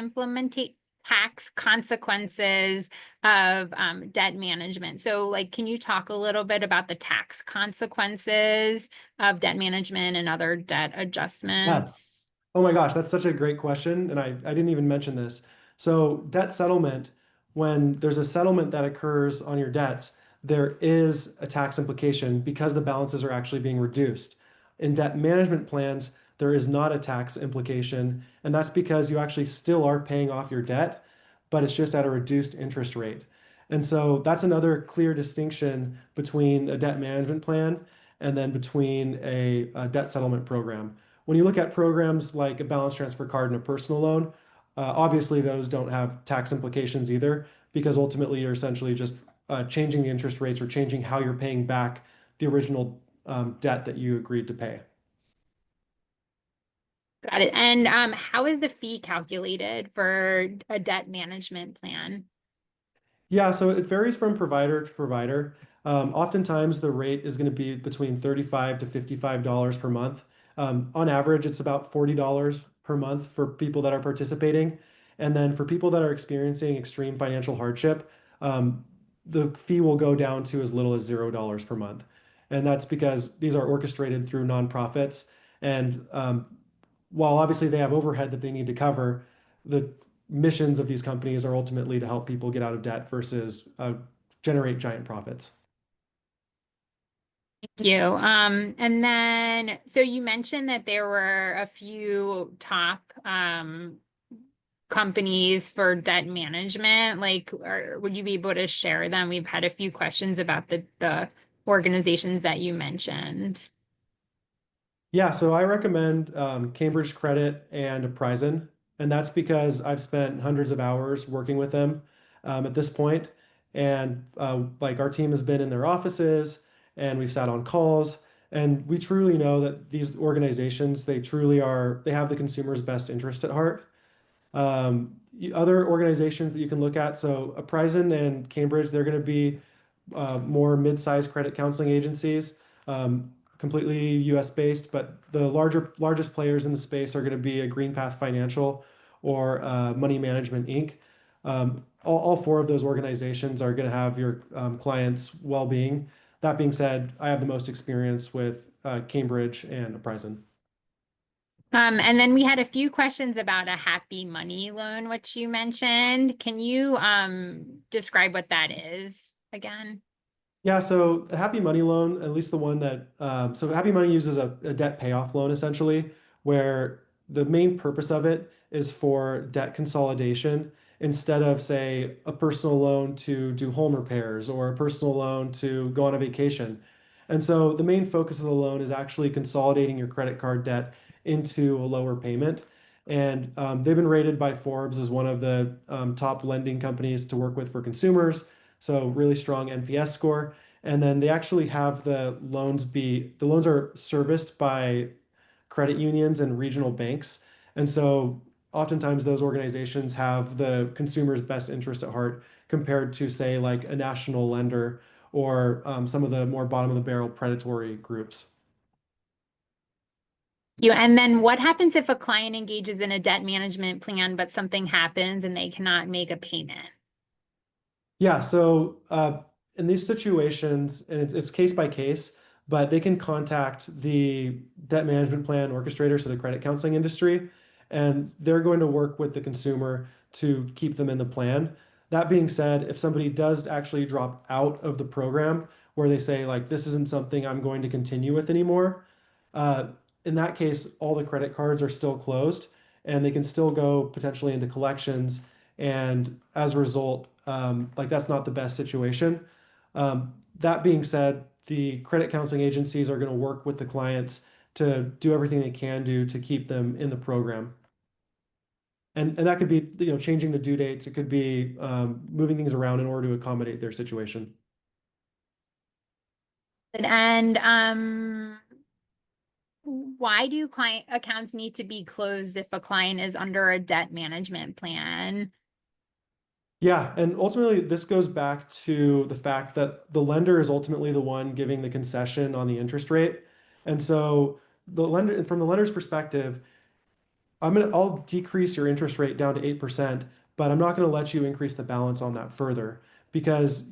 consequences of debt management. So like, can you talk a little bit about the tax consequences of debt management and other debt Yes. adjustments? Oh my gosh, that's such a great question. And I didn't even mention this. So, debt settlement, when there's a settlement that occurs on your debts, there is a tax implication because the balances are actually being reduced. In debt management plans, there is not a tax implication. And that's because you actually still are paying off your debt, but it's just at a reduced interest rate. And so, that's another clear distinction between a debt management plan and then between a debt settlement program. When you look at programs like a balance transfer card and a personal loan, obviously those don't have tax implications either, because ultimately you're essentially just changing the interest rates or changing how you're paying back the original debt that you agreed to pay. Got it. And how is the fee calculated for a debt management plan? Yeah, so it varies from provider to provider. Oftentimes, the rate is going to be between $35 to $55 per month. On average, it's about $40 per month for people that are participating. And then for people that are experiencing extreme financial hardship, the fee will go down to as little as $0 per month. And that's because these are orchestrated through nonprofits. And while obviously they have overhead that they need to cover, the missions of these companies are ultimately to help people get out of debt versus generate giant profits. Thank you. And then, so you mentioned that there were a few top companies for debt management. Like, would you be able to share them? We've had a few questions about the organizations that you mentioned. Yeah, so I recommend Cambridge Credit and Apprizin, and that's because I've spent hundreds of hours working with them at this point. And like our team has been in their offices and we've sat on calls, and we truly know that these organizations, they truly are, they have the consumer's best interest at heart. Other organizations that you can look at, so Apprizin and Cambridge, they're going to be more mid-sized credit counseling agencies, completely US based, but the largest players in the space are going to be a GreenPath Financial or Money Management Inc. All four of those organizations are going to have your clients' well-being. That being said, I have the most experience with Cambridge and Apprizin. And then we had a few questions about a happy money loan, which you mentioned. Can you describe what that is again? Yeah, so the Happy Money loan, at least the one that, so Happy Money uses a debt payoff loan essentially, where the main purpose of it is for debt consolidation instead of, say, a personal loan to do home repairs or a personal loan to go on a vacation. And so the main focus of the loan is actually consolidating your credit card debt into a lower payment. And they've been rated by Forbes as one of the top lending companies to work with for consumers. So really strong NPS score. And then they actually have the loans are serviced by credit unions and regional banks. And so oftentimes those organizations have the consumer's best interest at heart compared to, say, like a national lender or some of the more bottom of the barrel predatory groups. And then what happens if a client engages in a debt management plan, but something happens and they cannot make a payment? Yeah, so in these situations, and it's case by case, but they can contact the debt management plan orchestrator, so the credit counseling industry, and they're going to work with the consumer to keep them in the plan. That being said, if somebody does actually drop out of the program where they say, like, this isn't something I'm going to continue with anymore, uh, in that case, all the credit cards are still closed and they can still go potentially into collections. And as a result, like that's not the best situation. That being said, the credit counseling agencies are going to work with the clients to do everything they can do to keep them in the program. And that could be, changing the due dates. It could be moving things around in order to accommodate their situation. And why do client accounts need to be closed if a client is under a debt management plan? Yeah, and ultimately this goes back to the fact that the lender is ultimately the one giving the concession on the interest rate. And so the lender, from the lender's perspective, I'll decrease your interest rate down to 8%, but I'm not going to let you increase the balance on that further because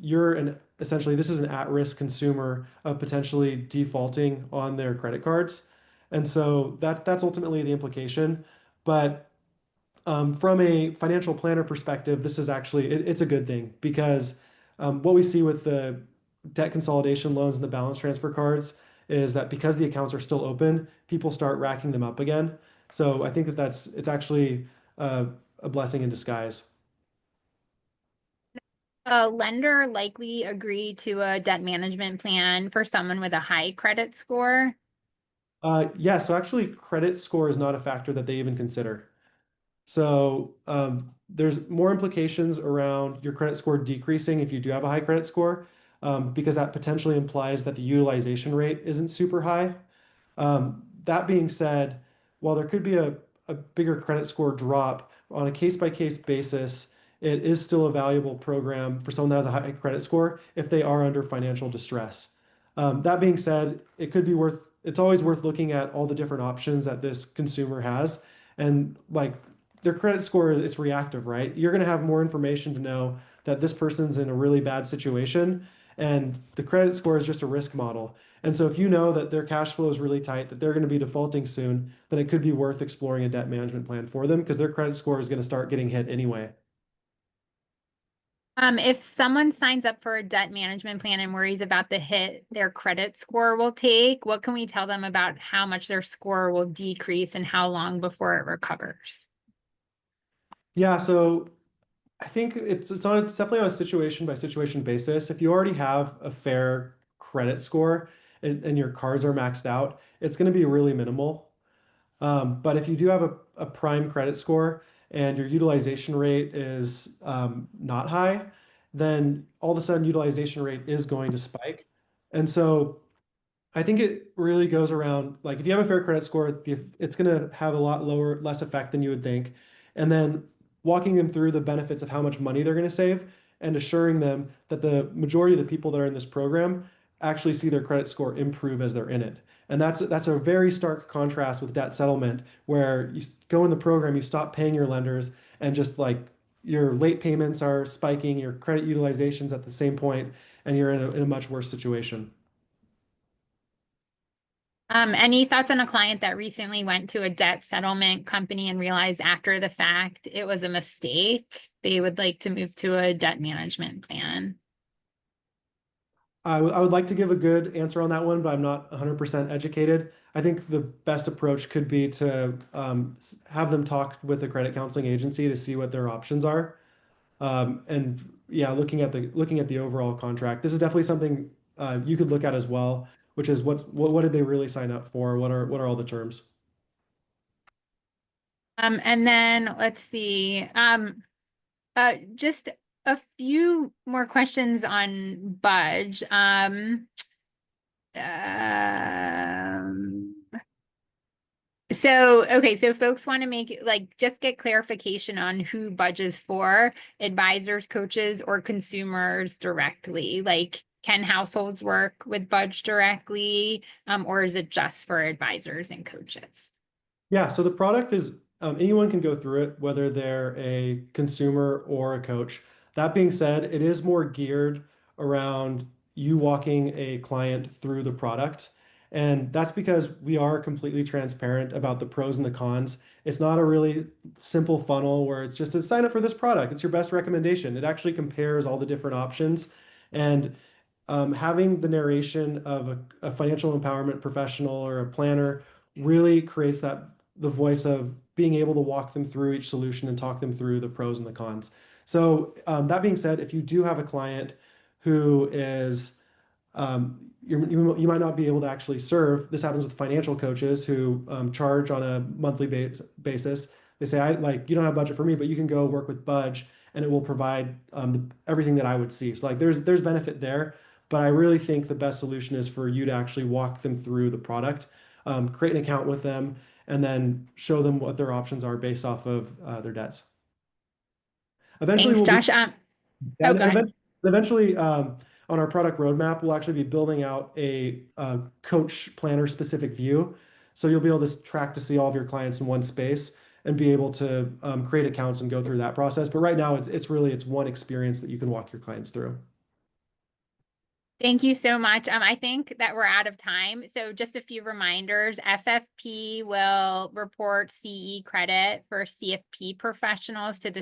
essentially this is an at-risk consumer of potentially defaulting on their credit cards. And so that's ultimately the implication. But from a financial planner perspective, this is actually it's a good thing because what we see with the debt consolidation loans and the balance transfer cards is that because the accounts are still open, people start racking them up again. So I think it's actually a blessing in disguise. A lender likely agree to a debt management plan for someone with a high credit score? Yeah, so actually credit score is not a factor that they even consider. So there's more implications around your credit score decreasing if you do have a high credit score, because that potentially implies that the utilization rate isn't super high. That being said, while there could be a bigger credit score drop on a case-by-case basis, it is still a valuable program for someone that has a high credit score if they are under financial distress. That being said, it's always worth looking at all the different options that this consumer has. And like their credit score it's reactive, right? You're going to have more information to know that this person's in a really bad situation. And the credit score is just a risk model. And so if you know that their cash flow is really tight, that they're going to be defaulting soon, then it could be worth exploring a debt management plan for them because their credit score is going to start getting hit anyway. If someone signs up for a debt management plan and worries about the hit their credit score will take, what can we tell them about how much their score will decrease and how long before it recovers? Yeah, so I think it's definitely on a situation by situation basis. If you already have a fair credit score and your cards are maxed out, it's going to be really minimal. But if you do have a prime credit score and your utilization rate is not high, then all of a sudden utilization rate is going to spike. And so I think it really goes around like if you have a fair credit score, it's going to have a lot less effect than you would think. And then walking them through the benefits of how much money they're going to save and assuring them that the majority of the people that are in this program actually see their credit score improve as they're in it. And that's a very stark contrast with debt settlement, where you go in the program, you stop paying your lenders, and just like your late payments are spiking, your credit utilization's at the same point, and you're in a much worse situation. Any thoughts on a client that recently went to a debt settlement company and realized after the fact it was a mistake? They would like to move to a debt management plan. I would like to give a good answer on that one, but I'm not 100% educated. I think the best approach could be to have them talk with a credit counseling agency to see what their options are. And yeah, looking at the overall contract, this is definitely something you could look at as well, which is what did they really sign up for? What are all the terms? And then let's see. Just a few more questions on Budge. Um, so folks want to just get clarification on who Budge is for, advisors, coaches, or consumers directly. Like, can households work with Budge directly, or is it just for advisors and coaches? Yeah, so the product is anyone can go through it, whether they're a consumer or a coach. That being said, it is more geared around you walking a client through the product. And that's because we are completely transparent about the pros and the cons. It's not a really simple funnel where it's just a sign up for this product. It's your best recommendation. It actually compares all the different options. And having the narration of a financial empowerment professional or a planner really creates the voice of being able to walk them through each solution and talk them through the pros and the cons. So that being said, if you do have a client who is you might not be able to actually serve. This happens with financial coaches who charge on a monthly basis. They say, you don't have budget for me, but you can go work with Budge and it will provide everything that I would see. So like there's benefit there, but I really think the best solution is for you to actually walk them through the product, create an account with them, and then show them what their options are based off of their debts. Eventually, Thanks, we'll be Josh. Oh, and go ahead. eventually, on our product roadmap, we'll actually be building out a coach planner specific view. So you'll be able to track to see all of your clients in one space and be able to create accounts and go through that process. But right now, it's one experience that you can walk your clients through. Thank you so much. I think that we're out of time. So just a few reminders. FFP will report CE credit for CFP professionals to the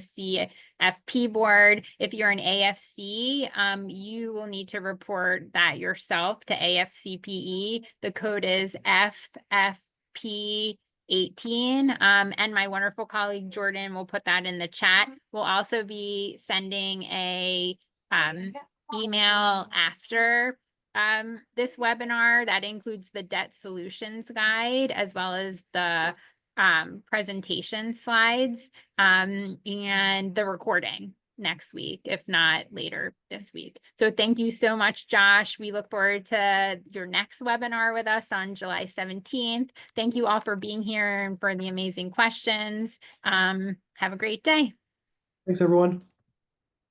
CFP board. If you're an AFC, you will need to report that yourself to AFCPE. The code is FFP 18. And my wonderful colleague Jordan will put that in the chat. We'll also be sending a email after this webinar that includes the debt solutions guide as well as the presentation slides and the recording next week, if not later this week. So thank you so much, Josh. We look forward to your next webinar with us on July 17th. Thank you all for being here and for the amazing questions. Have a great day. Thanks, everyone.